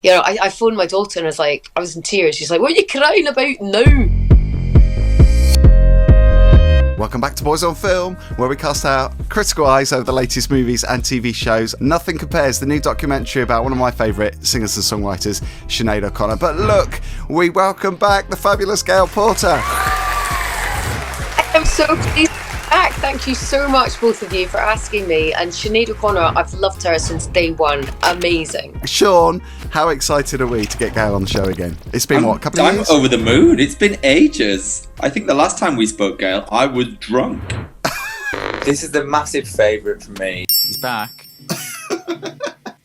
You know, I phoned my daughter and I was in tears. She's like, what are you crying about now? Welcome back to Boys on Film, where we cast our critical eyes over the latest movies and TV shows. Nothing Compares, the new documentary about one of my favourite singers and songwriters, Sinead O'Connor. But look, we welcome back the fabulous Gail Porter. I'm so pleased to be back. Thank you so much, both of you, for asking me. And Sinead O'Connor, I've loved her since day one. Amazing. Sean, how excited are we to get Gail on the show again? It's been, a couple of years? I'm over the moon. It's been ages. I think the last time we spoke, Gail, I was drunk. This is the massive favourite for me. He's back.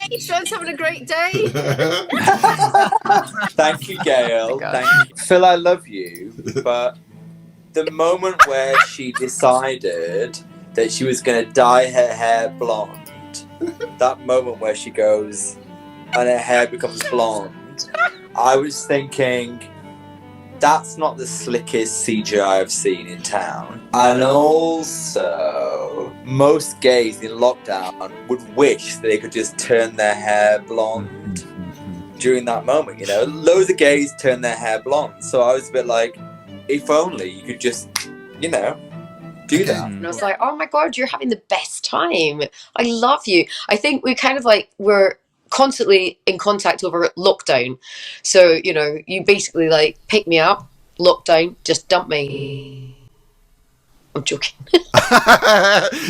Hey, Sean's having a great day. Thank you, Gail. Thank you. Phil, I love you, but the moment where she decided that she was going to dye her hair blonde, that moment where she goes and her hair becomes blonde, I was thinking, that's not the slickest CGI I've seen in town. And also, most gays in lockdown would wish that they could just turn their hair blonde during that moment, you know? Loads of gays turn their hair blonde. So I was a bit like, if only you could just, you know, do that. And I was like, oh my God, you're having the best time. I love you. I think we kind of we're constantly in contact over lockdown. So, you know, you basically pick me up, lockdown, just dump me. I'm joking.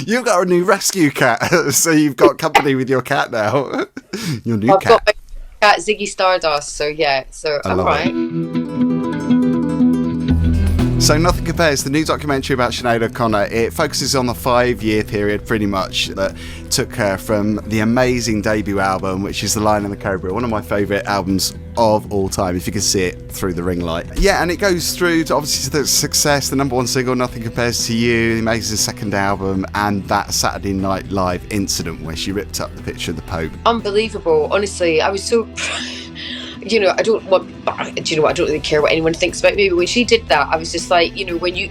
You've got a new rescue cat, so you've got company with your cat now. Your new I've cat. got my cat, Ziggy Stardust, so yeah, so I'm right. So Nothing Compares, the new documentary about Sinead O'Connor. It focuses on the 5-year period, pretty much, that took her from the amazing debut album, which is The Lion and the Cobra, one of my favourite albums of all time, if you can see it through the ring light. Yeah, and it goes through to, obviously, the success, the number one single, Nothing Compares to You, the amazing second album, and that Saturday Night Live incident where she ripped up the picture of the Pope. Unbelievable. Honestly, I was so... You know, I don't really care what anyone thinks about me, but when she did that, I was just like, you know, when you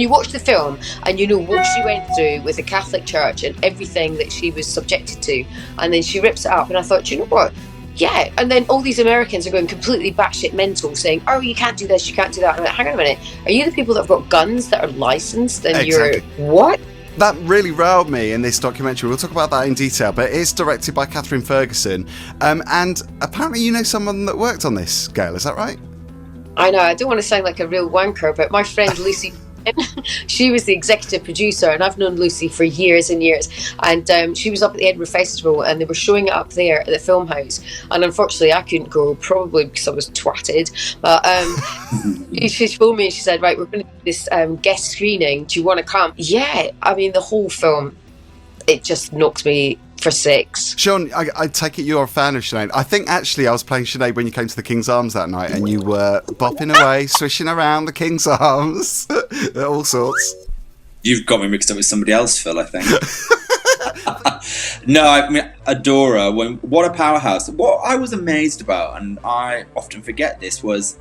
watch the film and you know what she went through with the Catholic Church and everything that she was subjected to, and then she rips it up, and I thought, you know what? Yeah, and then all these Americans are going completely batshit mental, saying, "Oh, you can't do this, you can't do that." And I'm like, hang on a minute, are you the people that have got guns that are licensed? And Exactly. You're what? That really riled me in this documentary. We'll talk about that in detail, but it's directed by Kathryn Ferguson. And apparently you know someone that worked on this, Gail, is that right? I know, I don't want to sound like a real wanker, but my friend Lucy, she was the executive producer, and I've known Lucy for years and years. And she was up at the Edinburgh Festival, and they were showing it up there at the film house. And unfortunately, I couldn't go, probably because I was twatted. But she phoned me and she said, right, we're going to do this guest screening. Do you want to come? Yeah, I mean, the whole film, it just knocked me for 6. Sean, I take it you're a fan of Sinead. I think actually I was playing Sinead when you came to the King's Arms that night, and you were bopping away, swishing around the King's Arms, all sorts. You've got me mixed up with somebody else, Phil, I think. No, I mean, adore her. What a powerhouse. What I was amazed about, and I often forget this, was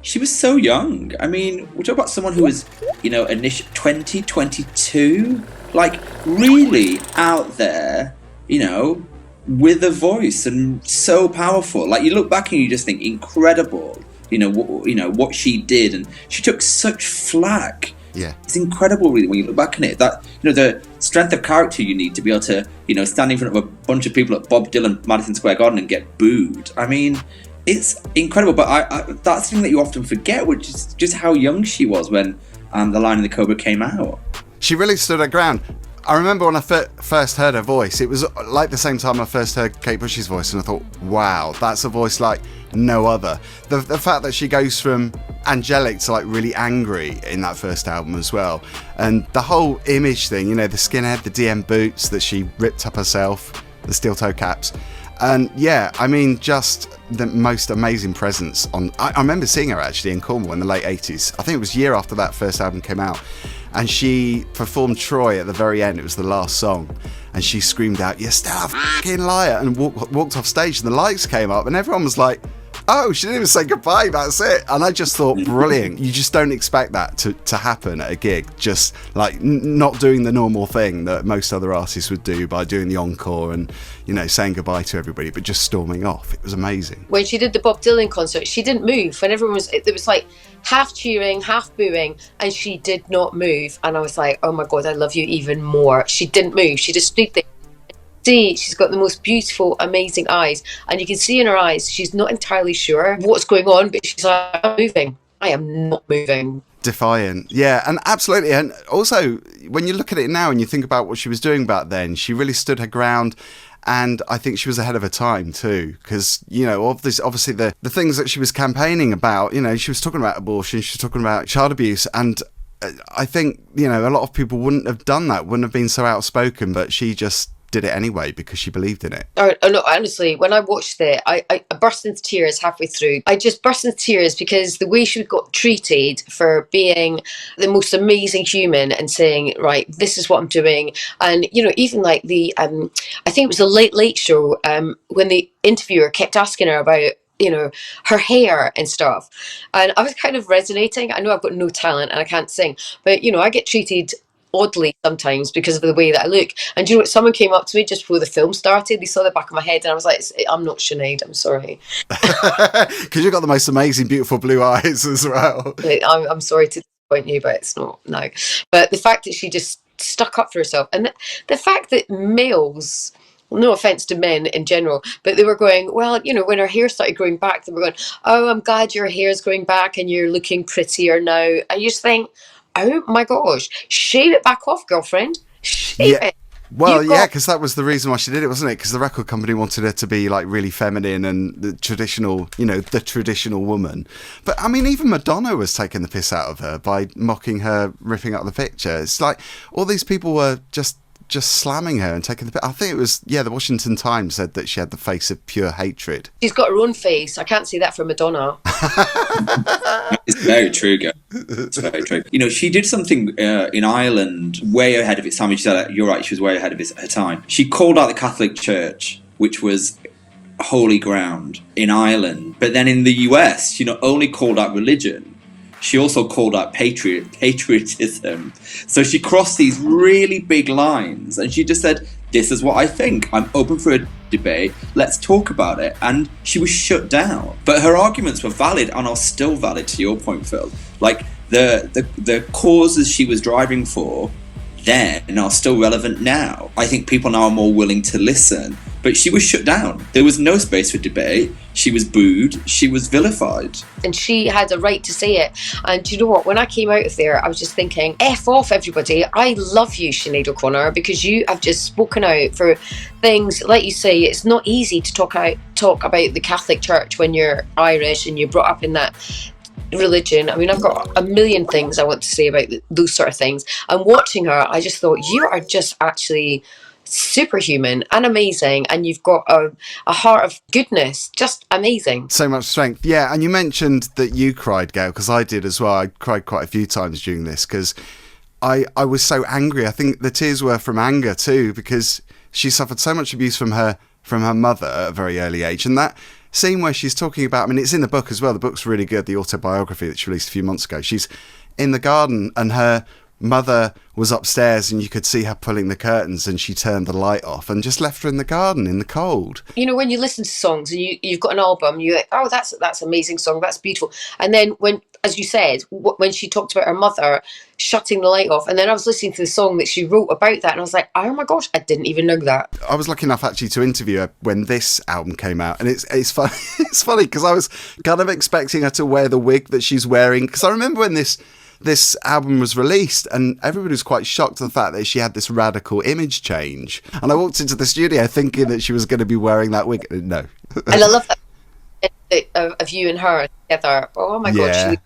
she was so young. I mean, we're talking about someone who was, you know, 20, 22, like really out there, you know, with a voice and so powerful. Like, you look back and you just think incredible, you know what she did, and she took such flack. Yeah, it's incredible, really, when you look back on it. That, you know, the strength of character you need to be able to, you know, stand in front of a bunch of people at Bob Dylan Madison Square Garden and get booed. I mean, it's incredible. But I that's something that you often forget, which is just how young she was when The Lion and the Cobra came out. She really stood her ground. I remember when I first heard her voice, it was like the same time I first heard Kate Bush's voice, and I thought, wow, that's a voice like no other. The fact that she goes from angelic to like really angry in that first album as well, and the whole image thing, you know, the skinhead, the DM boots that she ripped up herself, the steel toe caps, and yeah, I mean, just the most amazing presence on. I remember seeing her actually in Cornwall in the late 80s. I think it was a year after that first album came out, and she performed Troy at the very end. It was the last song, and she screamed out, "You're still a fucking liar," and walked off stage, and the lights came up, and everyone was like, oh, she didn't even say goodbye, that's it. And I just thought, brilliant. You just don't expect that to happen at a gig, just like not doing the normal thing that most other artists would do by doing the encore and, you know, saying goodbye to everybody, but just storming off. It was amazing. When she did the Bob Dylan concert, she didn't move. When everyone was, there was like half cheering, half booing, and she did not move. And I was like, oh my God, I love you even more. She didn't move. She just stood there. See, she's got the most beautiful, amazing eyes, and you can see in her eyes she's not entirely sure what's going on, but she's like, I'm moving. I am not moving. Defiant. Yeah, and absolutely. And also, when you look at it now and you think about what she was doing back then, she really stood her ground. And I think she was ahead of her time too, because, you know, obviously the things that she was campaigning about, you know, she was talking about abortion, she was talking about child abuse, and I think, you know, a lot of people wouldn't have done that, wouldn't have been so outspoken, but she just did it anyway because she believed in it. Oh no, honestly, when I watched it, I burst into tears halfway through. I just burst into tears because the way she got treated for being the most amazing human and saying, right, this is what I'm doing. And, you know, even like the, I think it was the Late Late Show, when the interviewer kept asking her about, you know, her hair and stuff. And I was kind of resonating. I know I've got no talent and I can't sing, but, you know, I get treated oddly sometimes because of the way that I look. And you know what, someone came up to me just before the film started, they saw the back of my head and I was like, I'm not Sinead, I'm sorry. Because you've got the most amazing beautiful blue eyes as well. I'm sorry to disappoint you, but it's not, no. But the fact that she just stuck up for herself, and the fact that males, no offense to men in general, but they were going, well, you know, when her hair started growing back, they were going, oh, I'm glad your hair's growing back and you're looking prettier now. And you just think, oh my gosh, shave it back off, girlfriend. Shave it. Well, yeah, because that was the reason why she did it, wasn't it? Because the record company wanted her to be like really feminine and the traditional, you know, the traditional woman. But I mean, even Madonna was taking the piss out of her by mocking her, ripping up the picture. It's like all these people were just slamming her and taking the piss. I think it was, yeah, the Washington Times said that she had the face of pure hatred. She's got her own face. I can't say that for Madonna. It's very true, girl. It's very true. You know, she did something in Ireland way ahead of its time. She said, you're right, she was way ahead of her time. She called out the Catholic Church, which was holy ground in Ireland. But then in the US, she not only called out religion, she also called out patriotism. So she crossed these really big lines and she just said, this is what I think. I'm open for a debate. Let's talk about it. And she was shut down. But her arguments were valid and are still valid, to your point, Phil. Like the causes she was driving for then are still relevant now. I think people now are more willing to listen. But she was shut down. There was no space for debate. She was booed. She was vilified. And she had a right to say it. And you know what? When I came out of there, I was just thinking, F off, everybody. I love you, Sinead O'Connor, because you have just spoken out for things. Like you say, it's not easy to talk about the Catholic Church when you're Irish and you're brought up in that religion. I mean, I've got a million things I want to say about those sort of things. And watching her, I just thought, you are just actually superhuman and amazing, and you've got a heart of goodness, just amazing. So much strength. Yeah, and you mentioned that you cried, Gail, because I did as well. I cried quite a few times during this because I was so angry. I think the tears were from anger too, because she suffered so much abuse from her mother at a very early age. And that scene where she's talking about, I mean, it's in the book as well. The book's really good, the autobiography that she released a few months ago. She's in the garden and her mother was upstairs and you could see her pulling the curtains and she turned the light off and just left her in the garden in the cold. You know, when you listen to songs and you've got an album, you're like, oh, that's an amazing song, that's beautiful. And then when, as you said, when she talked about her mother shutting the light off, and then I was listening to the song that she wrote about that and I was like, oh my gosh, I didn't even know that. I was lucky enough actually to interview her when this album came out, and it's funny. It's funny because I was kind of expecting her to wear the wig that she's wearing, because I remember when this album was released and everybody was quite shocked at the fact that she had this radical image change, and I walked into the studio thinking that she was going to be wearing that wig. No. And I love that of you and her together. Oh my god,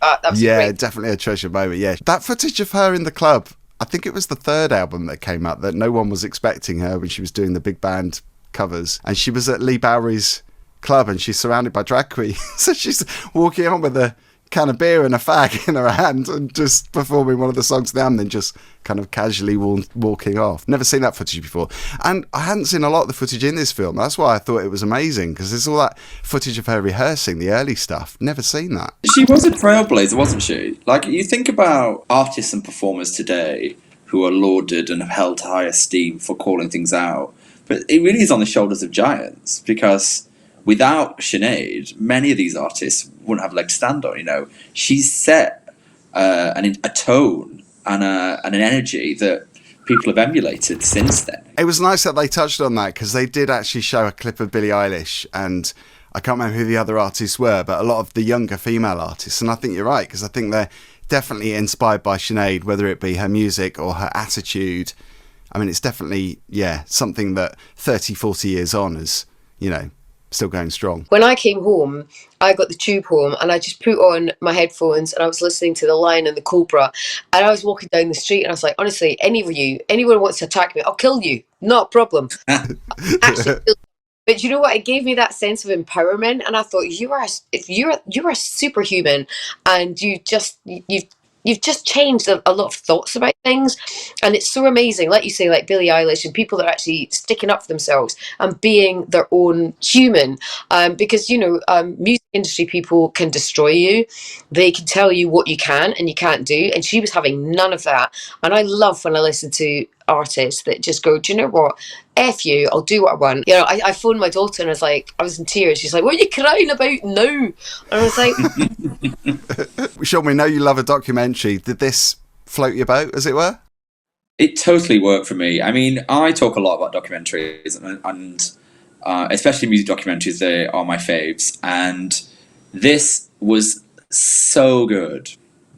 that was great. Definitely a treasure moment. Yeah, that footage of her in the club, I think it was the third album that came out, that no one was expecting her when she was doing the big band covers, and she was at Lee Bowery's club and she's surrounded by drag queens. So she's walking on with can of beer and a fag in her hand and just performing one of the songs to them, then just kind of casually walking off. Never seen that footage before. And I hadn't seen a lot of the footage in this film. That's why I thought it was amazing, because there's all that footage of her rehearsing, the early stuff. Never seen that. She was a trailblazer, wasn't she? Like, you think about artists and performers today who are lauded and held to high esteem for calling things out. But it really is on the shoulders of giants, because without Sinead, many of these artists wouldn't have a leg to stand on. You know, she's set a tone and an energy that people have emulated since then. It was nice that they touched on that, because they did actually show a clip of Billie Eilish, and I can't remember who the other artists were, but a lot of the younger female artists. And I think you're right, because I think they're definitely inspired by Sinead, whether it be her music or her attitude. I mean, it's definitely, something that 30, 40 years on is, still going strong. When I came home, I got the tube home and I just put on my headphones and I was listening to The Lion and the Cobra, and I was walking down the street and I was like, honestly, anyone wants to attack me, I'll kill you, not a problem. Actually, but you know what? It gave me that sense of empowerment, and I thought, you're a superhuman, and you've just changed a lot of thoughts about things, and it's so amazing. Like you say, like Billie Eilish and people that are actually sticking up for themselves and being their own human. Because music industry people can destroy you. They can tell you what you can and you can't do, and she was having none of that. And I love when I listen to artists that just go, do you know what? F you, I'll do what I want. I phoned my daughter and I was in tears. She's like, what are you crying about now? And I was like... Sean, we know you love a documentary. Did this float your boat, as it were? It totally worked for me. I mean, I talk a lot about documentaries, and especially music documentaries. They are my faves. And this was so good.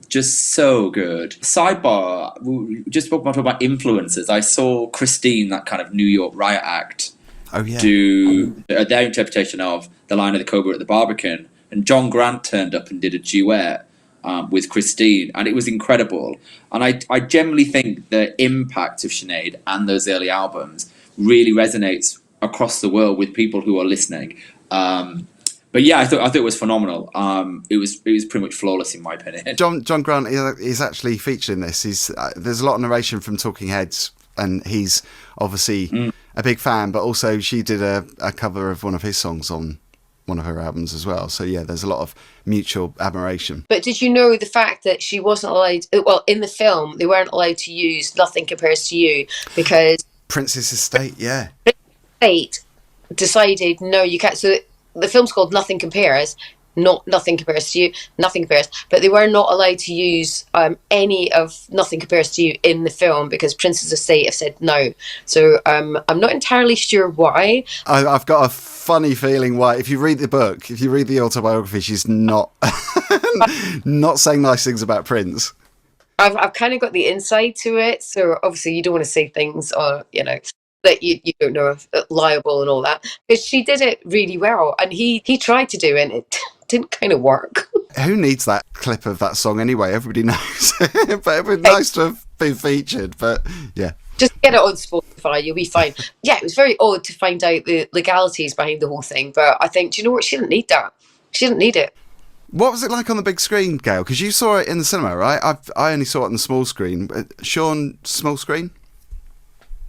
Just so good. Sidebar, we just spoke about influencers. I saw Christine, that kind of New York riot act, do their interpretation of The Lion of the Cobra at the Barbican. And John Grant turned up and did a duet with Christine, and it was incredible. And I generally think the impact of Sinead and those early albums really resonates across the world with people who are listening. But yeah, I thought it was phenomenal. It was pretty much flawless in my opinion. John Grant is actually featured in this. There's a lot of narration from Talking Heads, and he's obviously a big fan. But also, she did a cover of one of his songs on one of her albums as well. So yeah, there's a lot of mutual admiration. But did you know the fact that she wasn't allowed? Well, in the film, they weren't allowed to use "Nothing Compares to You" because Prince's estate, estate decided no, you can't. So the film's called Nothing Compares, not Nothing Compares to You, Nothing Compares, but they were not allowed to use any of Nothing Compares to You in the film because Prince's estate have said no. So I'm not entirely sure why. I've got a funny feeling why. If you read the book, if you read the autobiography, she's not not saying nice things about Prince. I've kind of got the inside to it, so obviously you don't want to say things that you don't know if liable and all that. But she did it really well, and he tried to do it, and it didn't kind of work. Who needs that clip of that song anyway? Everybody knows. But it would be nice to have been featured, but yeah. Just get it on Spotify, you'll be fine. Yeah, it was very odd to find out the legalities behind the whole thing, but I think, do you know what? She didn't need that. She didn't need it. What was it like on the big screen, Gail? Because you saw it in the cinema, right? I only saw it on the small screen. Sean, small screen?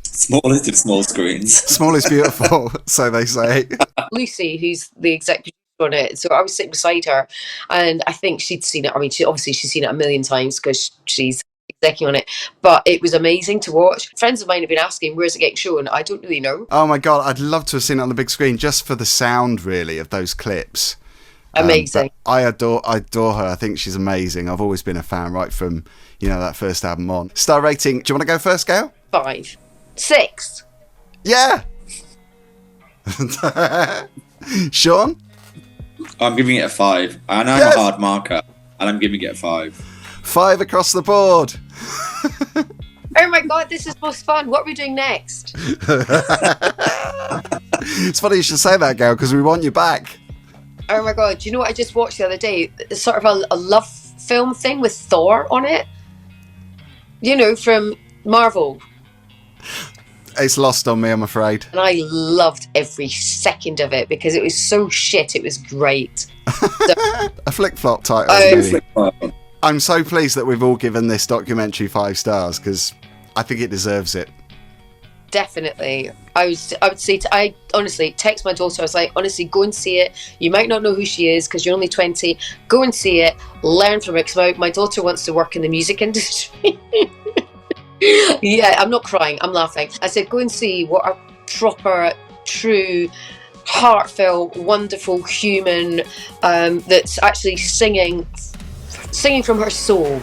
Smallest of small screens. Small is beautiful, so they say. Lucy, who's the executive on it, so I was sitting beside her, and I think she'd seen it. I mean, she's seen it a million times because she's executing on it, but it was amazing to watch. Friends of mine have been asking, where's it getting shown? I don't really know. Oh my God, I'd love to have seen it on the big screen just for the sound, really, of those clips. Amazing. I adore her. I think she's amazing. I've always been a fan right from, that first album on. Star rating, do you want to go first, Gail? 5. 6. Yeah. Sean? I'm giving it a 5. And I'm a hard marker, and I'm giving it a 5. 5 across the board. Oh my God, this is most fun. What are we doing next? It's funny you should say that, Gail, because we want you back. Oh my God, do you know what I just watched the other day? It's sort of a love film thing with Thor on it. From Marvel. It's lost on me, I'm afraid. And I loved every second of it because it was so shit. It was great. A flick-flop title. Really. I'm so pleased that we've all given this documentary 5 stars because I think it deserves it. Definitely. I would say, I honestly text my daughter, I was like, honestly, go and see it. You might not know who she is because you're only 20. Go and see it. Learn from it. Because my daughter wants to work in the music industry. Yeah, I'm not crying. I'm laughing. I said, go and see what a proper, true, heartfelt, wonderful human that's actually singing from her soul.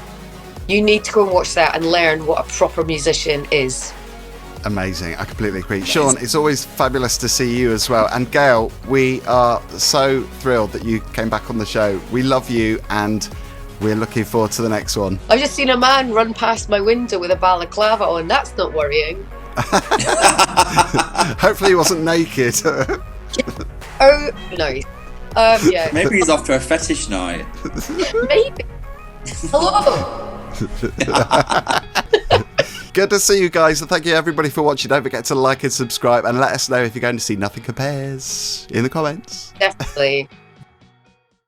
You need to go and watch that and learn what a proper musician is. Amazing. I completely agree. Sean, it's always fabulous to see you as well. And Gail, we are so thrilled that you came back on the show. We love you and we're looking forward to the next one. I've just seen a man run past my window with a balaclava on. That's not worrying. Hopefully he wasn't naked. Oh, no. Yeah. Maybe he's off to a fetish night. Maybe. Hello. Good to see you guys, and thank you everybody for watching. Don't forget to like and subscribe, and let us know if you're going to see Nothing Compares in the comments. Definitely.